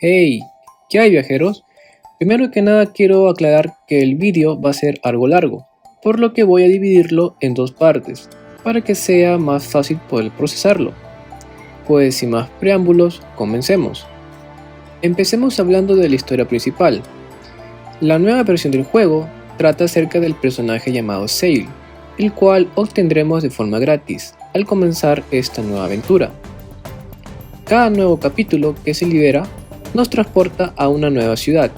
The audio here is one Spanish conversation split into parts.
Hey, ¿qué hay, viajeros? Primero que nada quiero aclarar que el vídeo va a ser algo largo, por lo que voy a dividirlo en dos partes, para que sea más fácil poder procesarlo. Pues sin más preámbulos, comencemos. Empecemos hablando de la historia principal. La nueva versión del juego trata acerca del personaje llamado Sail, el cual obtendremos de forma gratis al comenzar esta nueva aventura. Cada nuevo capítulo que se libera nos transporta a una nueva ciudad,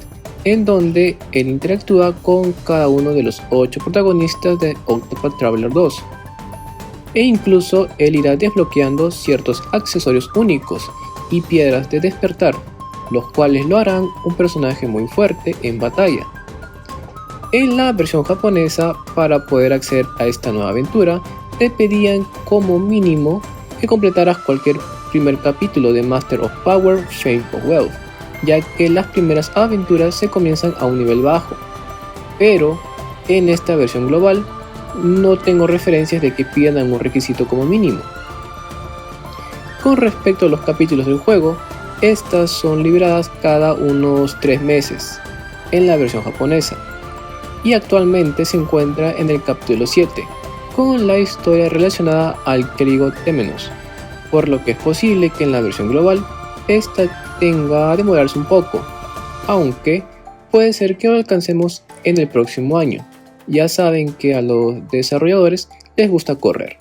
en donde él interactúa con cada uno de los 8 protagonistas de Octopath Traveler 2. E incluso él irá desbloqueando ciertos accesorios únicos y piedras de despertar, los cuales lo harán un personaje muy fuerte en batalla. En la versión japonesa, para poder acceder a esta nueva aventura, te pedían como mínimo que completaras cualquier primer capítulo de Master of Power, Fame of Wealth, ya que las primeras aventuras se comienzan a un nivel bajo. Pero en esta versión global no tengo referencias de que pidan algún requisito como mínimo. Con respecto a los capítulos del juego, estas son liberadas cada unos 3 meses en la versión japonesa, y actualmente se encuentra en el capítulo 7, con la historia relacionada al clérigo Temenos, por lo que es posible que en la versión global esta tenga a demorarse un poco, aunque puede ser que lo alcancemos en el próximo año. Ya saben que a los desarrolladores les gusta correr.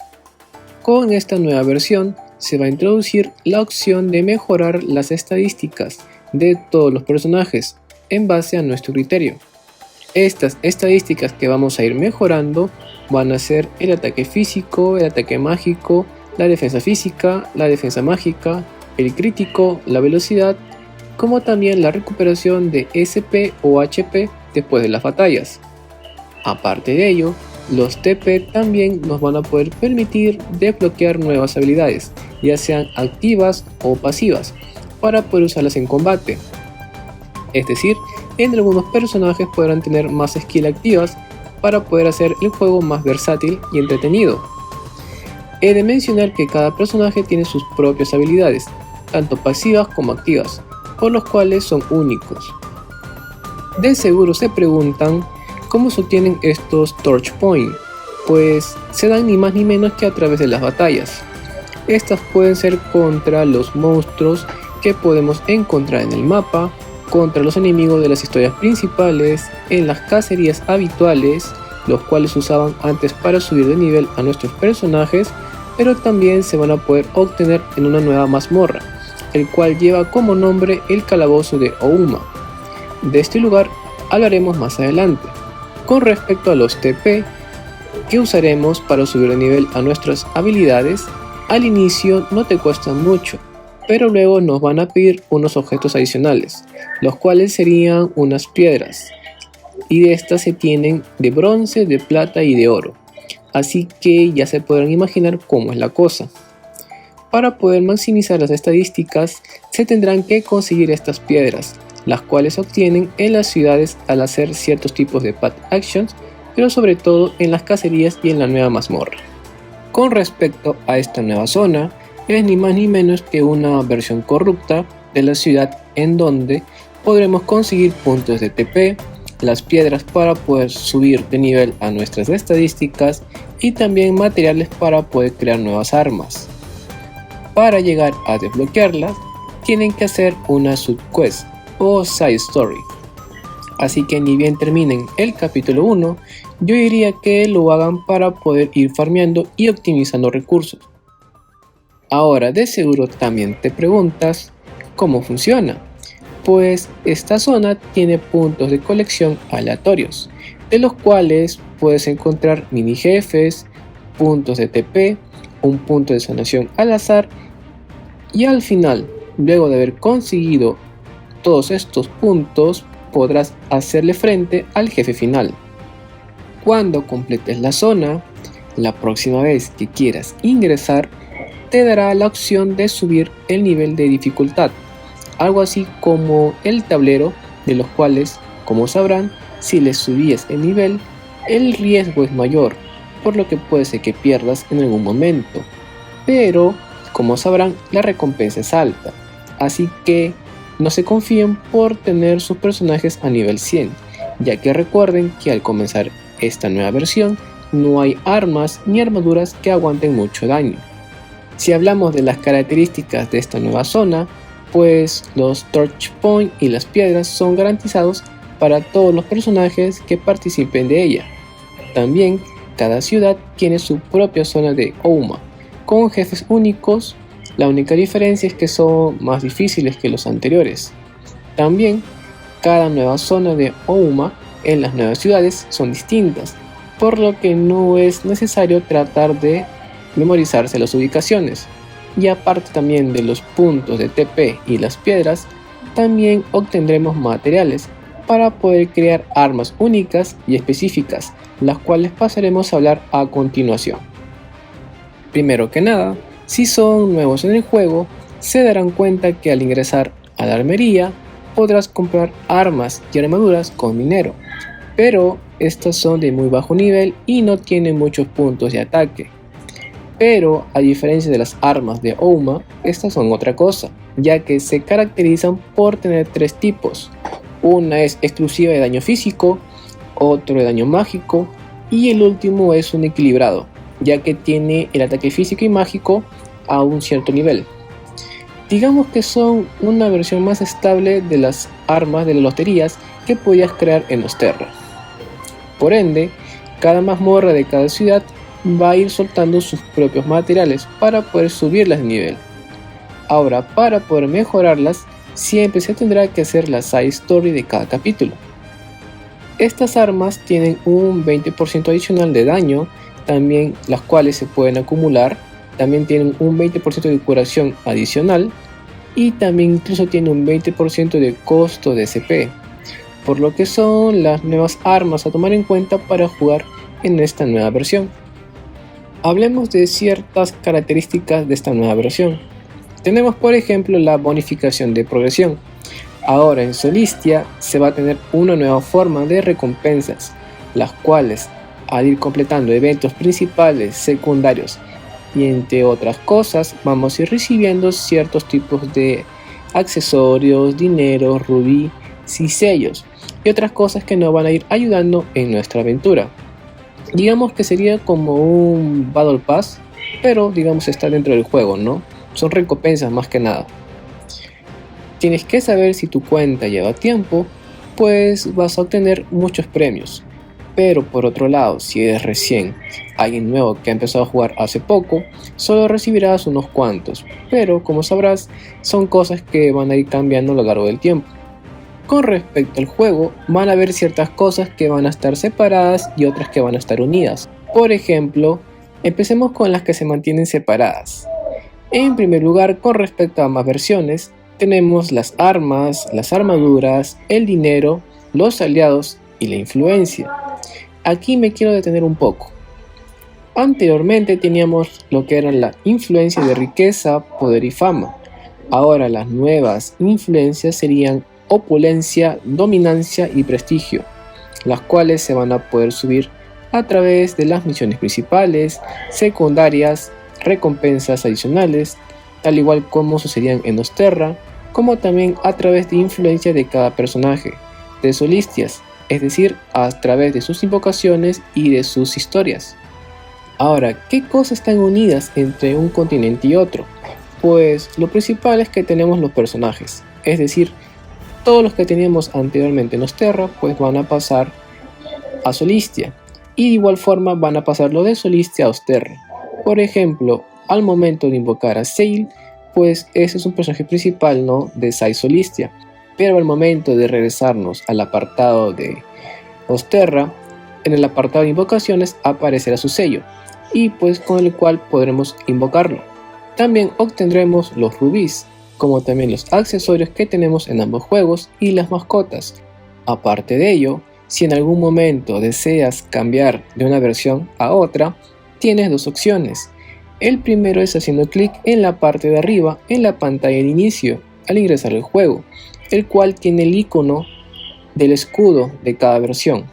Con esta nueva versión se va a introducir la opción de mejorar las estadísticas de todos los personajes en base a nuestro criterio. Estas estadísticas que vamos a ir mejorando van a ser el ataque físico, el ataque mágico, la defensa física, la defensa mágica, el crítico, la velocidad, como también la recuperación de SP o HP después de las batallas. Aparte de ello, los TP también nos van a poder permitir desbloquear nuevas habilidades, ya sean activas o pasivas, para poder usarlas en combate. Es decir, en algunos personajes podrán tener más skills activas para poder hacer el juego más versátil y entretenido. He de mencionar que cada personaje tiene sus propias habilidades, tanto pasivas como activas, por los cuales son únicos. De seguro se preguntan cómo se obtienen estos Torch Point, pues se dan ni más ni menos que a través de las batallas. Estas pueden ser contra los monstruos que podemos encontrar en el mapa, contra los enemigos de las historias principales, en las cacerías habituales, los cuales usaban antes para subir de nivel a nuestros personajes, pero también se van a poder obtener en una nueva mazmorra, el cual lleva como nombre el calabozo de Ouma. De este lugar hablaremos más adelante. Con respecto a los TP que usaremos para subir de nivel a nuestras habilidades, al inicio no te cuestan mucho, pero luego nos van a pedir unos objetos adicionales, los cuales serían unas piedras, y de estas se tienen de bronce, de plata y de oro, así que ya se podrán imaginar cómo es la cosa. Para poder maximizar las estadísticas se tendrán que conseguir estas piedras, las cuales se obtienen en las ciudades al hacer ciertos tipos de path actions, pero sobre todo en las cacerías y en la nueva mazmorra. Con respecto a esta nueva zona, es ni más ni menos que una versión corrupta de la ciudad en donde podremos conseguir puntos de TP, las piedras para poder subir de nivel a nuestras estadísticas y también materiales para poder crear nuevas armas. Para llegar a desbloquearlas, tienen que hacer una subquest o side story. Así que ni bien terminen el capítulo 1, yo diría que lo hagan para poder ir farmeando y optimizando recursos. Ahora de seguro también te preguntas cómo funciona. Pues esta zona tiene puntos de colección aleatorios, de los cuales puedes encontrar mini jefes, puntos de TP, un punto de sanación al azar, y al final, luego de haber conseguido todos estos puntos, podrás hacerle frente al jefe final. Cuando completes la zona, la próxima vez que quieras ingresar, te dará la opción de subir el nivel de dificultad, algo así como el tablero, de los cuales, como sabrán, si les subías el nivel, el riesgo es mayor, por lo que puede ser que pierdas en algún momento, pero como sabrán, la recompensa es alta, así que no se confíen por tener sus personajes a nivel 100, ya que recuerden que al comenzar esta nueva versión no hay armas ni armaduras que aguanten mucho daño. Si hablamos de las características de esta nueva zona, pues los Torch Point y las piedras son garantizados para todos los personajes que participen de ella. También cada ciudad tiene su propia zona de Ouma, con jefes únicos. La única diferencia es que son más difíciles que los anteriores. También cada nueva zona de Ouma en las nuevas ciudades son distintas, por lo que no es necesario tratar de memorizarse las ubicaciones. Y aparte también de los puntos de TP y las piedras, también obtendremos materiales para poder crear armas únicas y específicas, las cuales pasaremos a hablar a continuación. Primero que nada, si son nuevos en el juego, se darán cuenta que al ingresar a la armería podrás comprar armas y armaduras con dinero, pero estas son de muy bajo nivel y no tienen muchos puntos de ataque. Pero a diferencia de las armas de Ouma, estas son otra cosa, ya que se caracterizan por tener tres tipos. Una es exclusiva de daño físico, otro de daño mágico y el último es un equilibrado, ya que tiene el ataque físico y mágico a un cierto nivel. Digamos que son una versión más estable de las armas de las loterías que podías crear en Osterra. Por ende, cada mazmorra de cada ciudad va a ir soltando sus propios materiales para poder subirlas de nivel. Ahora, para poder mejorarlas, siempre se tendrá que hacer la side story de cada capítulo. Estas armas tienen un 20% adicional de daño, también las cuales se pueden acumular, también tienen un 20% de curación adicional y también incluso tiene un 20% de costo de SP, por lo que son las nuevas armas a tomar en cuenta para jugar en esta nueva versión. Hablemos de ciertas características de esta nueva versión. Tenemos por ejemplo la bonificación de progresión. Ahora en Solistia se va a tener una nueva forma de recompensas, las cuales al ir completando eventos principales, secundarios y entre otras cosas vamos a ir recibiendo ciertos tipos de accesorios, dinero, rubí y sellos y otras cosas que nos van a ir ayudando en nuestra aventura. Digamos que sería como un Battle Pass, pero digamos está dentro del juego, ¿no? Son recompensas más que nada. Tienes que saber si tu cuenta lleva tiempo, pues vas a obtener muchos premios. Pero por otro lado, si eres recién alguien nuevo que ha empezado a jugar hace poco, solo recibirás unos cuantos, pero como sabrás, son cosas que van a ir cambiando a lo largo del tiempo. Con respecto al juego, van a haber ciertas cosas que van a estar separadas y otras que van a estar unidas. Por ejemplo, empecemos con las que se mantienen separadas. En primer lugar, con respecto a ambas versiones, tenemos las armas, las armaduras, el dinero, los aliados y la influencia. Aquí me quiero detener un poco. Anteriormente teníamos lo que eran la influencia de riqueza, poder y fama. Ahora las nuevas influencias serían opulencia, dominancia y prestigio, las cuales se van a poder subir a través de las misiones principales, secundarias, recompensas adicionales, tal igual como sucedían en Osterra, como también a través de influencia de cada personaje, de Solistias, es decir, a través de sus invocaciones y de sus historias. Ahora, ¿qué cosas están unidas entre un continente y otro? Pues lo principal es que tenemos los personajes, es decir, todos los que teníamos anteriormente en Osterra pues van a pasar a Solistia y de igual forma van a pasar lo de Solistia a Osterra. Por ejemplo, al momento de invocar a Seil, pues ese es un personaje principal, ¿no?, de Sai Solistia, pero al momento de regresarnos al apartado de Osterra, en el apartado de invocaciones aparecerá su sello y pues con el cual podremos invocarlo. También obtendremos los rubíes, como también los accesorios que tenemos en ambos juegos y las mascotas. Aparte de ello, si en algún momento deseas cambiar de una versión a otra, tienes dos opciones. El primero es haciendo clic en la parte de arriba en la pantalla de inicio al ingresar al juego, el cual tiene el icono del escudo de cada versión.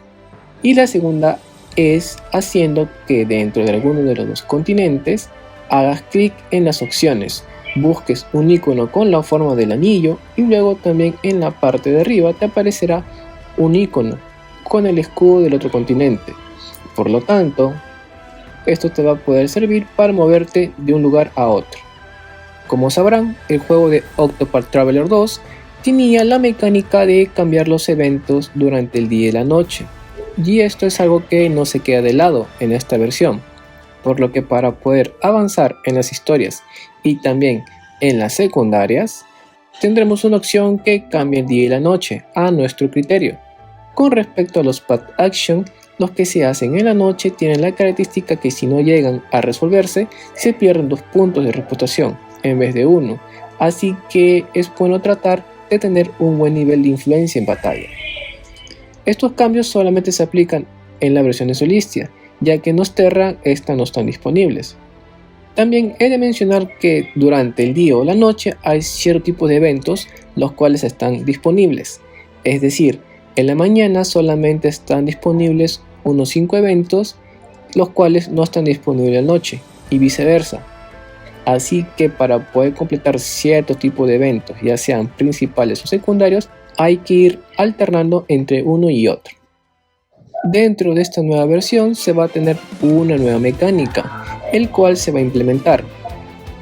Y la segunda es haciendo que dentro de alguno de los dos continentes hagas clic en las opciones, busques un icono con la forma del anillo y luego también en la parte de arriba te aparecerá un icono con el escudo del otro continente. Por lo tanto, esto te va a poder servir para moverte de un lugar a otro. Como sabrán, el juego de Octopath Traveler 2 tenía la mecánica de cambiar los eventos durante el día y la noche, y esto es algo que no se queda de lado en esta versión, por lo que para poder avanzar en las historias y también en las secundarias, tendremos una opción que cambia el día y la noche a nuestro criterio. Con respecto a los Path Action, los que se hacen en la noche tienen la característica que si no llegan a resolverse, se pierden 2 puntos de reputación en vez de 1, así que es bueno tratar de tener un buen nivel de influencia en batalla. Estos cambios solamente se aplican en la versión de Solistia, ya que en Osterra estas no están disponibles. También he de mencionar que durante el día o la noche hay cierto tipo de eventos los cuales están disponibles, es decir, en la mañana solamente están disponibles unos 5 eventos, los cuales no están disponibles en la noche, y viceversa. Así que para poder completar cierto tipo de eventos, ya sean principales o secundarios, hay que ir alternando entre uno y otro. Dentro de esta nueva versión se va a tener una nueva mecánica, el cual se va a implementar.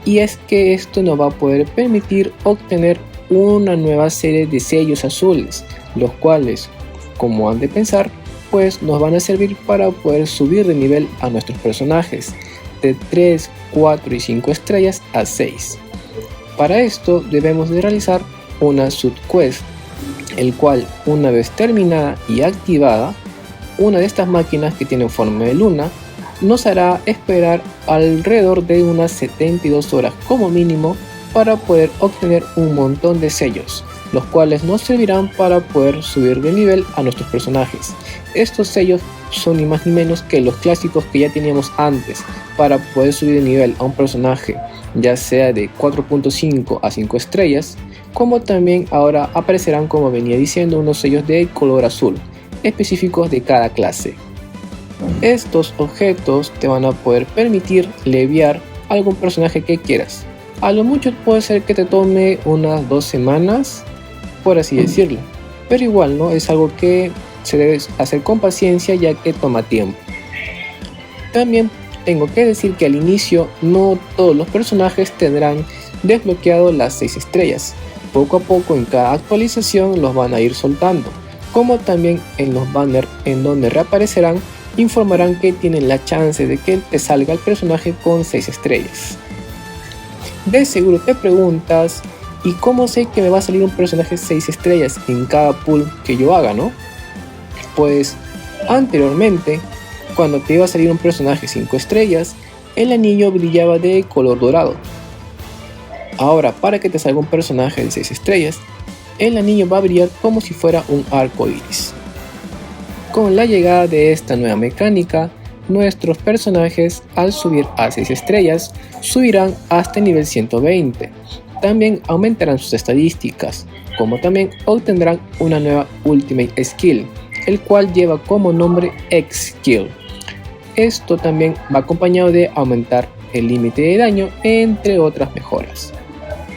Y es que esto nos va a poder permitir obtener una nueva serie de sellos azules, los cuales, como han de pensar, pues nos van a servir para poder subir de nivel a nuestros personajes de 3, 4 y 5 estrellas a 6. Para esto debemos de realizar una subquest, el cual una vez terminada y activada, una de estas máquinas que tienen forma de luna nos hará esperar alrededor de unas 72 horas como mínimo para poder obtener un montón de sellos, los cuales nos servirán para poder subir de nivel a nuestros personajes. Estos sellos son ni más ni menos que los clásicos que ya teníamos antes para poder subir de nivel a un personaje, ya sea de 4.5 a 5 estrellas, como también ahora aparecerán, como venía diciendo, unos sellos de color azul específicos de cada clase. Estos objetos te van a poder permitir leviar algún personaje que quieras. A lo mucho puede ser que te tome unas 2 semanas, por así decirlo, pero igual no es algo que se debe hacer con paciencia, ya que toma tiempo. También tengo que decir que al inicio no todos los personajes tendrán desbloqueado las 6 estrellas. Poco a poco en cada actualización los van a ir soltando, como también en los banners en donde reaparecerán informarán que tienen la chance de que te salga el personaje con 6 estrellas. De seguro te preguntas, ¿y cómo sé que me va a salir un personaje 6 estrellas en cada pull que yo haga, no? Pues anteriormente, cuando te iba a salir un personaje 5 estrellas, el anillo brillaba de color dorado. Ahora, para que te salga un personaje de 6 estrellas, el anillo va a brillar como si fuera un arco iris. Con la llegada de esta nueva mecánica, nuestros personajes al subir a 6 estrellas subirán hasta el nivel 120. También aumentarán sus estadísticas, como también obtendrán una nueva Ultimate Skill, el cual lleva como nombre X-Skill. Esto también va acompañado de aumentar el límite de daño, entre otras mejoras.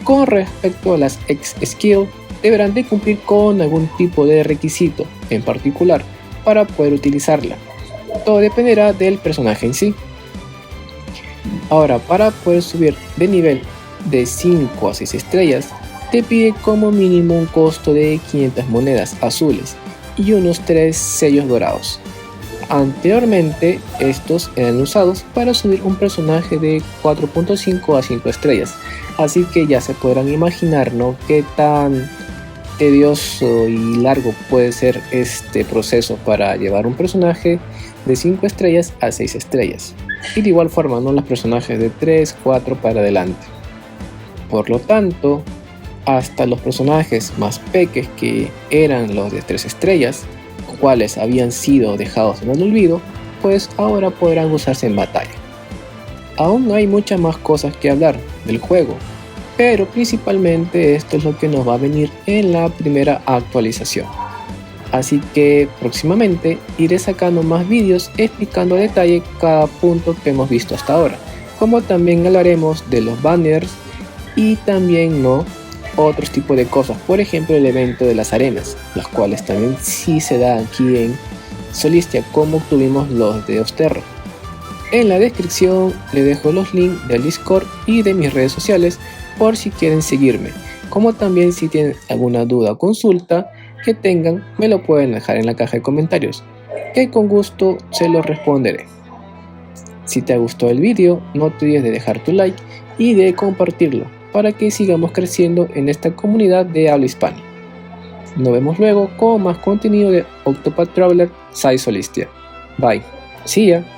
Con respecto a las X-Skill, deberán de cumplir con algún tipo de requisito en particular para poder utilizarla. Todo dependerá del personaje en sí. Ahora, para poder subir de nivel de 5 a 6 estrellas, te pide como mínimo un costo de 500 monedas azules y unos 3 sellos dorados. Anteriormente, estos eran usados para subir un personaje de 4.5 a 5 estrellas, así que ya se podrán imaginar, ¿no?, qué tan tedioso y largo puede ser este proceso para llevar un personaje de 5 estrellas a 6 estrellas. Y de igual forma, ¿no?, los personajes de 3, 4 para adelante. Por lo tanto, hasta los personajes más pequeños, que eran los de 3 estrellas, cuales habían sido dejados en el olvido, pues ahora podrán usarse en batalla. Aún hay muchas más cosas que hablar del juego, pero principalmente esto es lo que nos va a venir en la primera actualización. Así que próximamente iré sacando más vídeos explicando a detalle cada punto que hemos visto hasta ahora, como también hablaremos de los banners y también no otros tipos de cosas, por ejemplo el evento de las arenas, las cuales también sí se da aquí en Solistia, como obtuvimos los de Osterro. En la descripción les dejo los links del Discord y de mis redes sociales por si quieren seguirme, como también si tienen alguna duda o consulta que tengan me lo pueden dejar en la caja de comentarios, que con gusto se los responderé. Si te gustó el vídeo, no te olvides de dejar tu like y de compartirlo para que sigamos creciendo en esta comunidad de habla hispana. Nos vemos luego con más contenido de Octopath Traveler 6 Solistia. Bye. See ya.